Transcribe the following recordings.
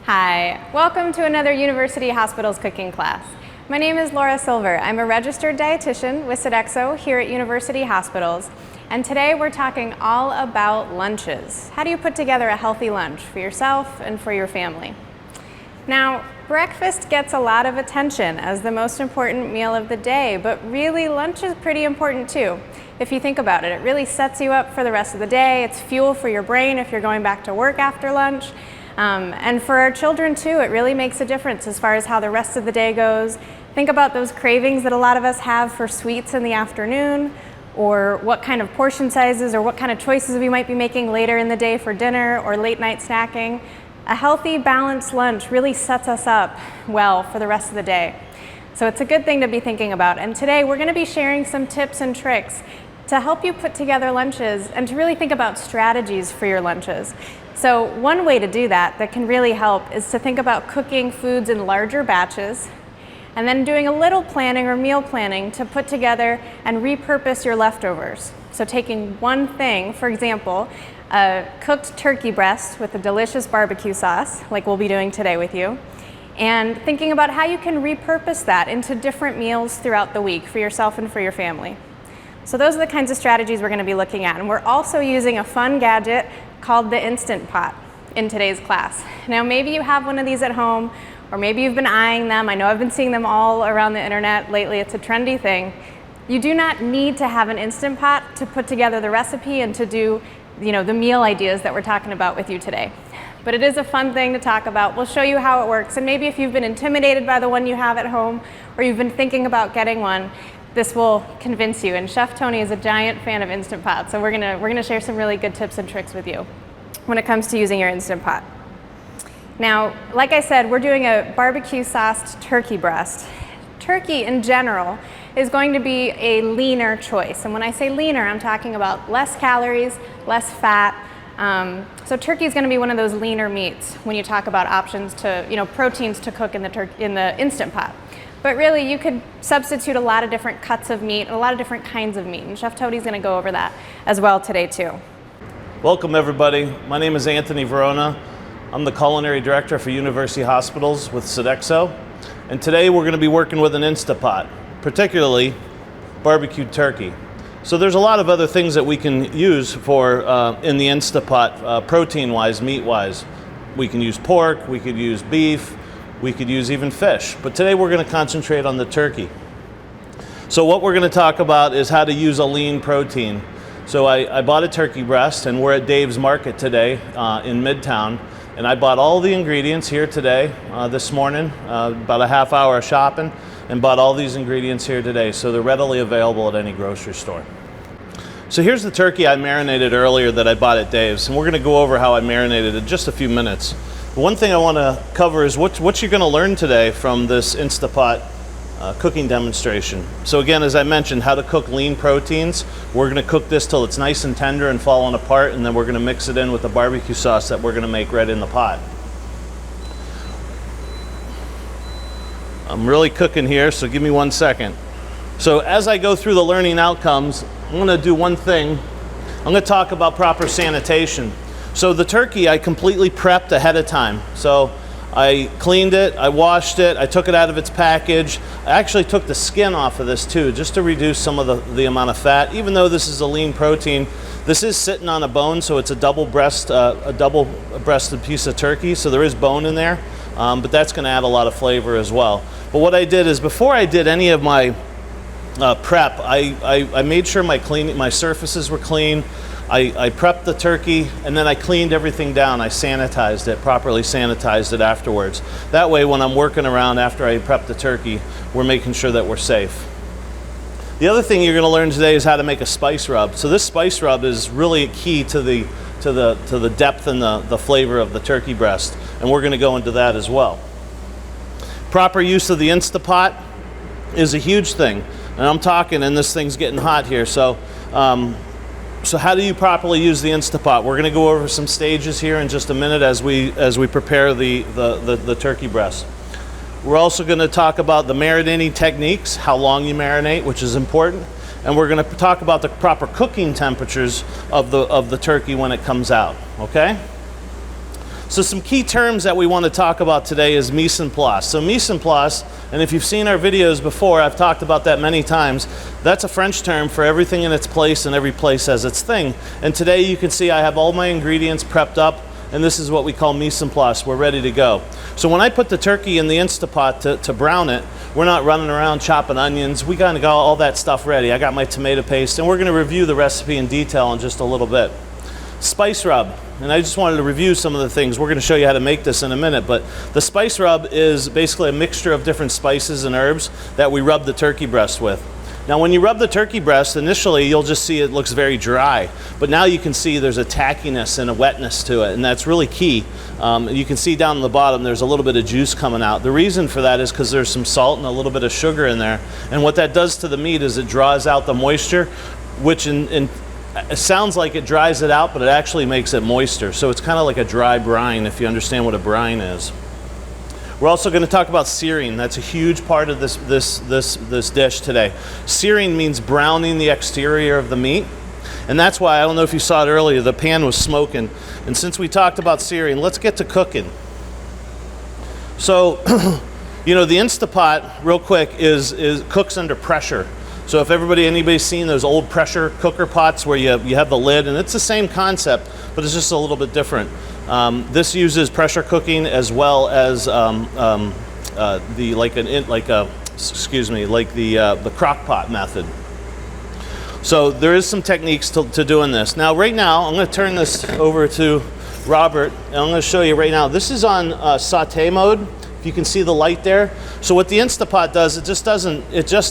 Hi, welcome to another University Hospitals cooking class. My name is Laura Silver. I'm a registered dietitian with Sodexo here at University Hospitals, and today we're talking all about lunches. How do you put together a healthy lunch for yourself and for your family? Now, breakfast gets a lot of attention as the most important meal of the day, but really lunch is pretty important too. If you think about it, it really sets you up for the rest of the day. It's fuel for your brain if you're going back to work after lunch. And for our children too, it really makes a difference as far as how the rest of the day goes. Think about those cravings that a lot of us have for sweets in the afternoon, or what kind of portion sizes or what kind of choices we might be making later in the day for dinner or late night snacking. A healthy, balanced lunch really sets us up well for the rest of the day. So it's a good thing to be thinking about. And today we're going to be sharing some tips and tricks to help you put together lunches and to really think about strategies for your lunches. So one way to do that can really help is to think about cooking foods in larger batches and then doing a little planning or meal planning to put together and repurpose your leftovers. So taking one thing, for example, a cooked turkey breast with a delicious barbecue sauce, like we'll be doing today with you, and thinking about how you can repurpose that into different meals throughout the week for yourself and for your family. So those are the kinds of strategies we're going to be looking at. And we're also using a fun gadget called the Instant Pot in today's class. Now maybe you have one of these at home, or maybe you've been eyeing them. I know I've been seeing them all around the internet lately. It's a trendy thing. You do not need to have an Instant Pot to put together the recipe and to do the meal ideas that we're talking about with you today. But it is a fun thing to talk about. We'll show you how it works, and maybe if you've been intimidated by the one you have at home or you've been thinking about getting one, this will convince you. And Chef Tony is a giant fan of Instant Pot, so we're gonna share some really good tips and tricks with you when it comes to using your Instant Pot. Now, like I said, we're doing a barbecue sauced turkey breast. Turkey in general is going to be a leaner choice. And when I say leaner, I'm talking about less calories, less fat. So turkey is going to be one of those leaner meats when you talk about options to, proteins to cook in the Instant Pot. But really, you could substitute a lot of different cuts of meat, a lot of different kinds of meat. And Chef Tony's going to go over that as well today too. Welcome everybody. My name is Anthony Verona. I'm the Culinary Director for University Hospitals with Sodexo. And today we're going to be working with an Instapot, particularly barbecued turkey. So there's a lot of other things that we can use for in the Instapot, protein-wise, meat-wise. We can use pork, we could use beef, we could use even fish. But today we're going to concentrate on the turkey. So what we're going to talk about is how to use a lean protein. So I bought a turkey breast, and we're at Dave's Market today in Midtown. And I bought all the ingredients here today, this morning, about a half hour of shopping, and bought all these ingredients here today. So they're readily available at any grocery store. So here's the turkey I marinated earlier that I bought at Dave's, and we're going to go over how I marinated it in just a few minutes. One thing I want to cover is what you're going to learn today from this Instapot cooking demonstration. So again, as I mentioned, how to cook lean proteins. We're going to cook this till it's nice and tender and falling apart, and then we're going to mix it in with the barbecue sauce that we're going to make right in the pot. I'm really cooking here, so give me 1 second. So as I go through the learning outcomes, I'm going to do one thing. I'm going to talk about proper sanitation. So the turkey I completely prepped ahead of time. So I cleaned it, I washed it, I took it out of its package. I actually took the skin off of this too, just to reduce some of the amount of fat. Even though this is a lean protein, this is sitting on a bone, so it's a double-breasted piece of turkey, so there is bone in there, but that's going to add a lot of flavor as well. But what I did is, before I did any of my prep, I made sure my surfaces were clean. I prepped the turkey, and then I cleaned everything down. I sanitized it, properly sanitized it afterwards. That way, when I'm working around after I prep the turkey, we're making sure that we're safe. The other thing you're going to learn today is how to make a spice rub. So this spice rub is really key to the depth and the flavor of the turkey breast, and we're going to go into that as well. Proper use of the Instapot is a huge thing, and I'm talking, and this thing's getting hot here. So how do you properly use the Instapot? We're going to go over some stages here in just a minute as we prepare the turkey breast. We're also going to talk about the marinating techniques, how long you marinate, which is important, and we're going to talk about the proper cooking temperatures of the turkey when it comes out. Okay? So some key terms that we want to talk about today is mise en place. So mise en place, and if you've seen our videos before, I've talked about that many times. That's a French term for everything in its place and every place has its thing. And today you can see I have all my ingredients prepped up, and this is what we call mise en place. We're ready to go. So when I put the turkey in the Instapot to brown it, we're not running around chopping onions. We kind of got all that stuff ready. I got my tomato paste, and we're going to review the recipe in detail in just a little bit. Spice rub, and I just wanted to review some of the things. We're going to show you how to make this in a minute, but the spice rub is basically a mixture of different spices and herbs that we rub the turkey breast with. Now when you rub the turkey breast, initially you'll just see it looks very dry, but now you can see there's a tackiness and a wetness to it, and that's really key. You can see down the bottom there's a little bit of juice coming out. The reason for that is because there's some salt and a little bit of sugar in there, and what that does to the meat is it draws out the moisture, which it sounds like it dries it out, but it actually makes it moister. So it's kind of like a dry brine, if you understand what a brine is. We're also going to talk about searing. That's a huge part of this dish today. Searing means browning the exterior of the meat. And that's why, I don't know if you saw it earlier, the pan was smoking. And since we talked about searing, let's get to cooking. So, you know, the Instapot, real quick, is cooks under pressure. So if anybody's seen those old pressure cooker pots where you have the lid, and it's the same concept, but it's just a little bit different. This uses pressure cooking as well as the crock pot method. So there is some techniques to doing this. Now right now, I'm going to turn this over to Robert, and I'm going to show you right now. This is on saute mode. If you can see the light there. So what the Instapot does, it just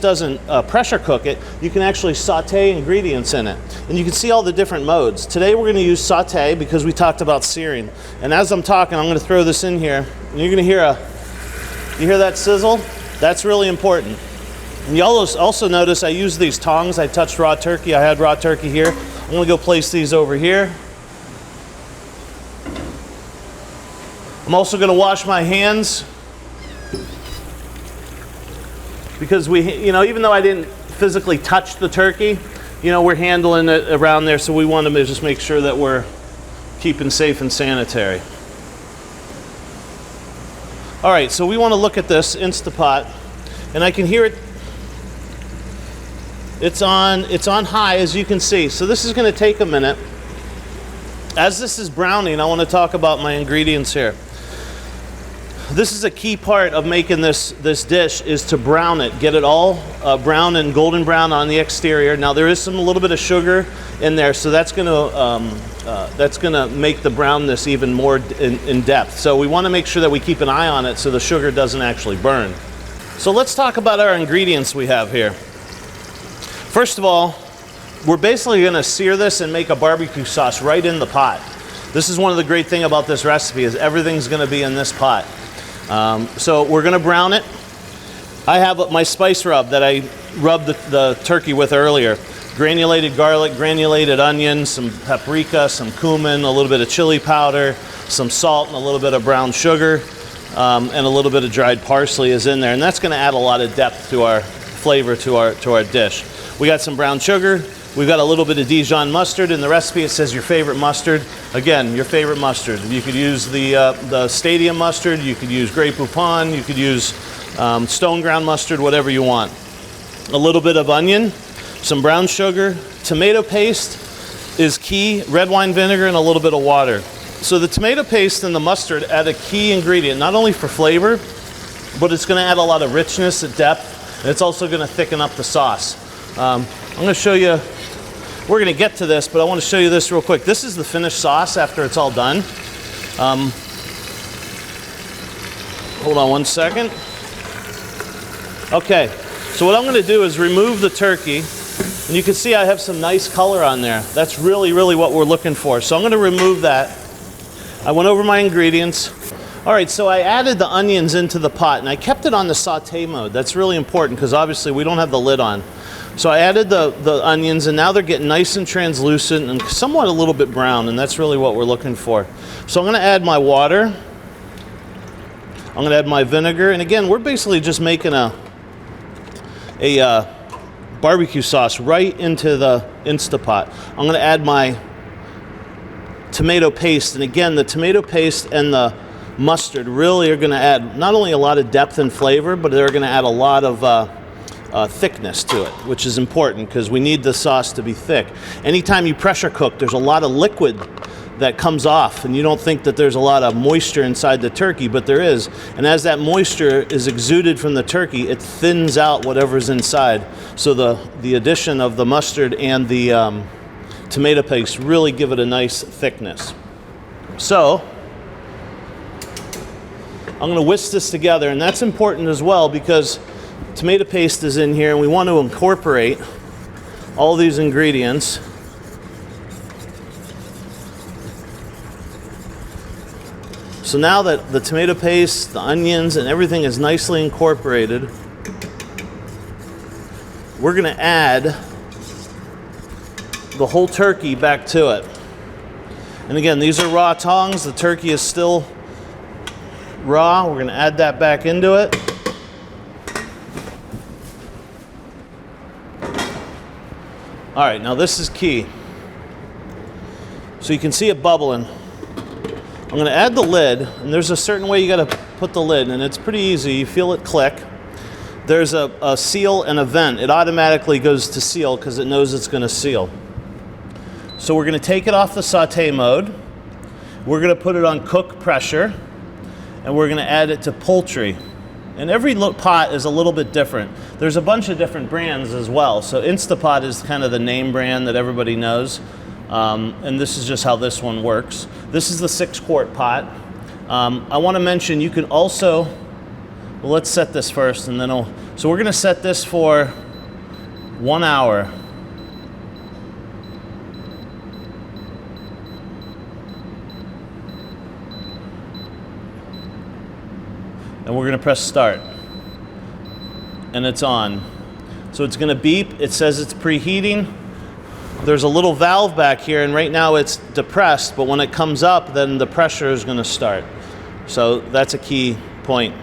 doesn't pressure cook it. You can actually saute ingredients in it. And you can see all the different modes. Today we're going to use saute because we talked about searing. And as I'm talking, I'm going to throw this in here. And you're going to hear you hear that sizzle? That's really important. And you also notice I use these tongs. I touched raw turkey. I had raw turkey here. I'm going to go place these over here. I'm also going to wash my hands, because even though I didn't physically touch the turkey, we're handling it around there, so we want to just make sure that we're keeping safe and sanitary. All right, so we want to look at this Instapot, and I can hear it. It's on high, as you can see. So this is going to take a minute. As this is browning, I want to talk about my ingredients here. This is a key part of making this dish, is to brown it, get it all brown and golden brown on the exterior. Now there is a little bit of sugar in there, so that's going to make the brownness even more in depth. So we want to make sure that we keep an eye on it so the sugar doesn't actually burn. So let's talk about our ingredients we have here. First of all, we're basically going to sear this and make a barbecue sauce right in the pot. This is one of the great things about this recipe, is everything's going to be in this pot. So we're going to brown it. I have my spice rub that I rubbed the turkey with earlier. Granulated garlic, granulated onion, some paprika, some cumin, a little bit of chili powder, some salt, and a little bit of brown sugar, and a little bit of dried parsley is in there. And that's going to add a lot of depth to our flavor to our dish. We got some brown sugar. We've got a little bit of Dijon mustard. In the recipe it says your favorite mustard. Again, your favorite mustard. You could use the stadium mustard, you could use Grey Poupon, you could use stone ground mustard, whatever you want. A little bit of onion, some brown sugar, tomato paste is key, red wine vinegar, and a little bit of water. So the tomato paste and the mustard add a key ingredient, not only for flavor, but it's going to add a lot of richness and depth, and it's also going to thicken up the sauce. I'm going to show you. We're going to get to this, but I want to show you this real quick. This is the finished sauce after it's all done. Hold on one second. Okay, so what I'm going to do is remove the turkey, and you can see I have some nice color on there. That's really, really what we're looking for. So I'm going to remove that. I went over my ingredients. All right, so I added the onions into the pot, and I kept it on the saute mode. That's really important because obviously we don't have the lid on. So I added the onions, and now they're getting nice and translucent and somewhat a little bit brown, and that's really what we're looking for. So I'm going to add my water. I'm going to add my vinegar, and again, we're basically just making a barbecue sauce right into the Instapot. I'm going to add my tomato paste. And again, the tomato paste and the mustard really are going to add not only a lot of depth and flavor, but they're going to add a lot of thickness to it, which is important because we need the sauce to be thick. Anytime you pressure cook, there's a lot of liquid that comes off, and you don't think that there's a lot of moisture inside the turkey, but there is. And as that moisture is exuded from the turkey, it thins out whatever's inside. So the addition of the mustard and the tomato paste really give it a nice thickness. So I'm going to whisk this together, and that's important as well because tomato paste is in here and we want to incorporate all these ingredients. So now that the tomato paste, the onions, and everything is nicely incorporated, we're going to add the whole turkey back to it. And again, these are raw tongs. The turkey is still raw. We're going to add that back into it. All right, now this is key. So you can see it bubbling. I'm going to add the lid, and there's a certain way you got to put the lid, and it's pretty easy. You feel it click. There's a seal and a vent. It automatically goes to seal because it knows it's going to seal. So we're going to take it off the saute mode. We're going to put it on cook pressure, and we're going to add it to poultry. And every pot is a little bit different. There's a bunch of different brands as well. So Instapot is kind of the name brand that everybody knows. And this is just how this one works. This is the 6-quart pot. I want to mention you can also, well, let's set this first and then so we're going to set this for 1 hour. And we're going to press start. And it's on. So it's going to beep. It says it's preheating. There's a little valve back here, and right now it's depressed, but when it comes up, then the pressure is going to start. So that's a key point.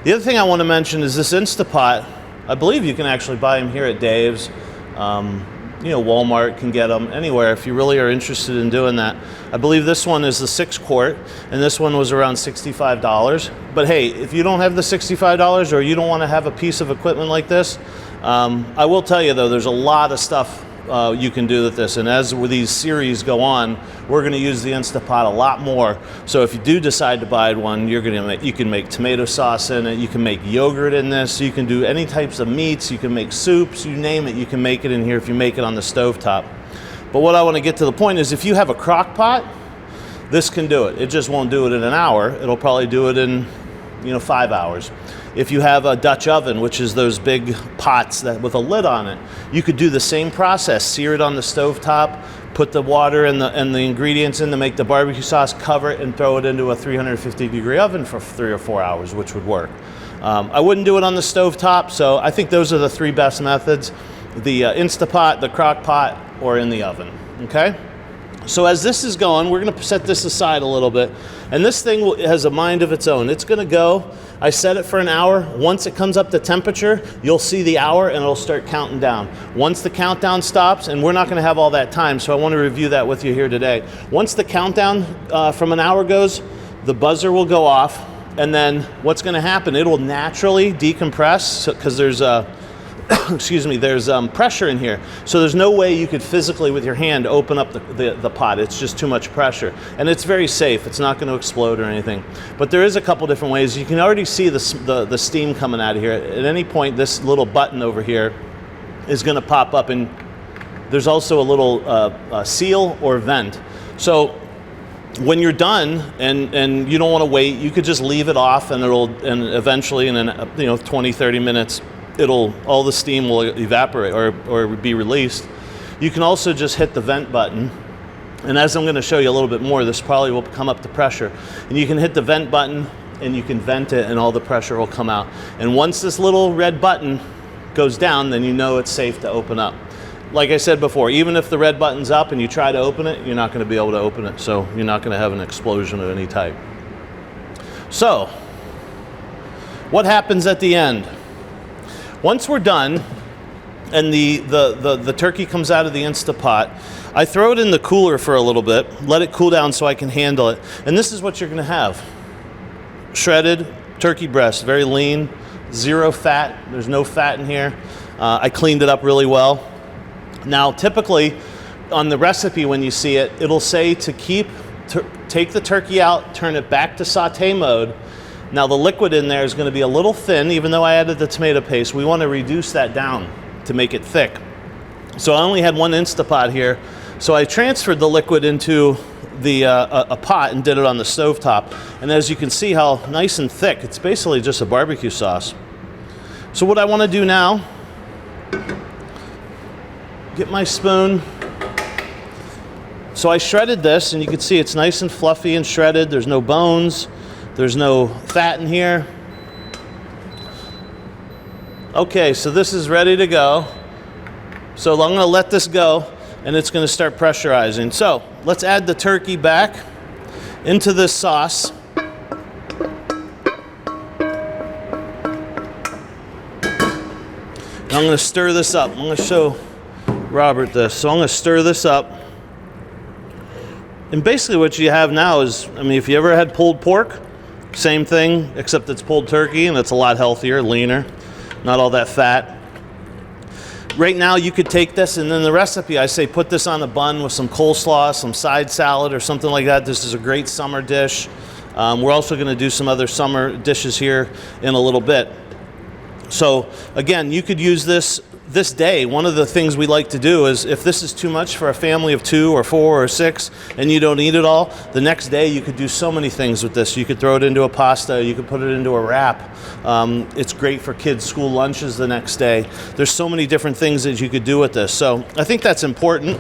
The other thing I want to mention is this Instapot. I believe you can actually buy them here at Dave's. Walmart can get them anywhere if you really are interested in doing that. I believe this one is the 6-quart, and this one was around $65. But hey, if you don't have the $65 or you don't want to have a piece of equipment like this, I will tell you though, there's a lot of stuff you can do with this, and as these series go on, we're going to use the Instapot a lot more. So if you do decide to buy one, you can make tomato sauce in it, you can make yogurt in this, you can do any types of meats, you can make soups, you name it, you can make it in here if you make it on the stovetop. But what I want to get to the point is if you have a crock pot, this can do it. It just won't do it in an hour. It'll probably do it in 5 hours. If you have a Dutch oven, which is those big pots with a lid on it, you could do the same process. Sear it on the stovetop, put the water and the ingredients in to make the barbecue sauce, cover it, and throw it into a 350-degree oven for 3 or 4 hours, which would work. I wouldn't do it on the stovetop, so I think those are the 3 best methods: the Instapot, the crock pot, or in the oven. Okay? So as this is going, we're going to set this aside a little bit. And this thing has a mind of its own. It's going to go. I set it for an hour. Once it comes up to temperature, you'll see the hour and it'll start counting down. Once the countdown stops, and we're not going to have all that time, so I want to review that with you here today. Once the countdown from an hour goes, the buzzer will go off. And then what's going to happen, it will naturally decompress because there's there's pressure in here. So there's no way you could physically with your hand open up the pot. It's just too much pressure. And it's very safe. It's not going to explode or anything. But there is a couple different ways. You can already see the steam coming out of here. At any point, this little button over here is going to pop up, and there's also a little seal or vent. So when you're done and you don't want to wait, you could just leave it off, and eventually in 20-30 minutes, all the steam will evaporate or be released. You can also just hit the vent button, and as I'm going to show you a little bit more, this probably will come up to pressure, and you can hit the vent button and you can vent it and all the pressure will come out. And once this little red button goes down, then you know it's safe to open up. Like I said before, even if the red button's up and you try to open it, you're not going to be able to open it, so you're not going to have an explosion of any type. So what happens at the end? Once we're done, and the turkey comes out of the Instapot. I throw it in the cooler for a little bit, let it cool down so I can handle it. And this is what you're gonna have. Shredded turkey breast, very lean, zero fat. There's no fat in here. I cleaned it up really well. Now, typically on the recipe when you see it, it'll say to take the turkey out, turn it back to saute mode. Now the liquid in there is gonna be a little thin, even though I added the tomato paste. We wanna reduce that down to make it thick. So I only had one Instapot here, so I transferred the liquid into a pot and did it on the stovetop. And as you can see how nice and thick, it's basically just a barbecue sauce. So what I want to do now, get my spoon. So I shredded this, and you can see it's nice and fluffy and shredded. There's no bones, there's no fat in here. Okay, so this is ready to go. So I'm gonna let this go, and it's gonna start pressurizing. So let's add the turkey back into this sauce. And I'm gonna stir this up. I'm gonna show Robert this. So I'm gonna stir this up. And basically what you have now is, I mean, if you ever had pulled pork, same thing, except it's pulled turkey, and it's a lot healthier, leaner, not all that fat. Right now you could take this, and in the recipe I say put this on a bun with some coleslaw, some side salad or something like that. This is a great summer dish. We're also going to do some other summer dishes here in a little bit. So again, you could use this day. One of the things we like to do is if this is too much for a family of 2 or 4 or 6 and you don't eat it all, the next day you could do so many things with this. You could throw it into a pasta, you could put it into a wrap. It's great for kids' school lunches the next day. There's so many different things that you could do with this. So I think that's important,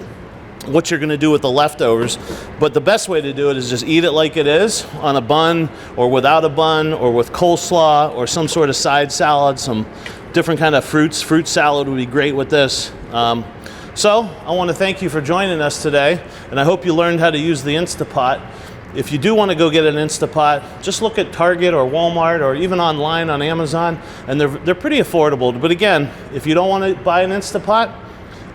what you're going to do with the leftovers. But the best way to do it is just eat it like it is, on a bun or without a bun or with coleslaw or some sort of side salad, some different kind of fruits. Fruit salad would be great with this. So I want to thank you for joining us today, and I hope you learned how to use the Instapot. If you do want to go get an Instapot, just look at Target or Walmart or even online on Amazon, and they're pretty affordable. But again, if you don't want to buy an Instapot,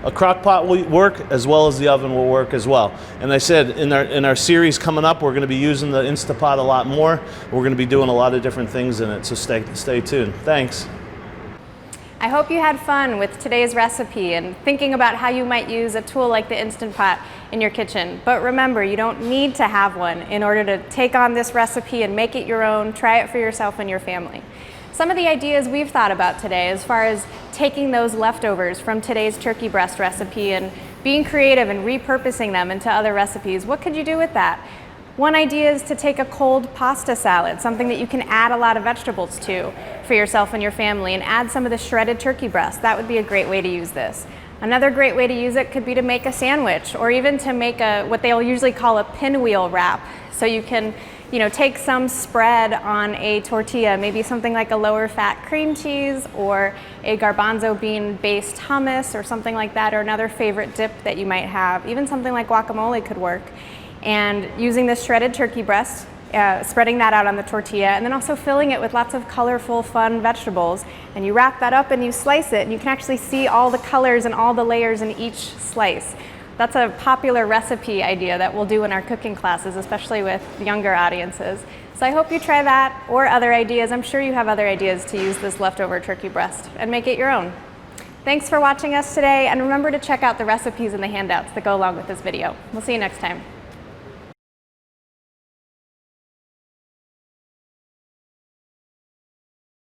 a crock pot will work as well as the oven will work as well. And I said in our series coming up, we're going to be using the Instapot a lot more. We're going to be doing a lot of different things in it, so stay tuned. Thanks. I hope you had fun with today's recipe and thinking about how you might use a tool like the Instant Pot in your kitchen. But remember, you don't need to have one in order to take on this recipe and make it your own, try it for yourself and your family. Some of the ideas we've thought about today as far as taking those leftovers from today's turkey breast recipe and being creative and repurposing them into other recipes, what could you do with that? One idea is to take a cold pasta salad, something that you can add a lot of vegetables to for yourself and your family, and add some of the shredded turkey breast. That would be a great way to use this. Another great way to use it could be to make a sandwich, or even to make what they'll usually call a pinwheel wrap. So you can, take some spread on a tortilla, maybe something like a lower fat cream cheese or a garbanzo bean based hummus or something like that, or another favorite dip that you might have. Even something like guacamole could work. And using this shredded turkey breast, spreading that out on the tortilla, and then also filling it with lots of colorful, fun vegetables. And you wrap that up and you slice it, and you can actually see all the colors and all the layers in each slice. That's a popular recipe idea that we'll do in our cooking classes, especially with younger audiences. So I hope you try that or other ideas. I'm sure you have other ideas to use this leftover turkey breast and make it your own. Thanks for watching us today, and remember to check out the recipes and the handouts that go along with this video. We'll see you next time.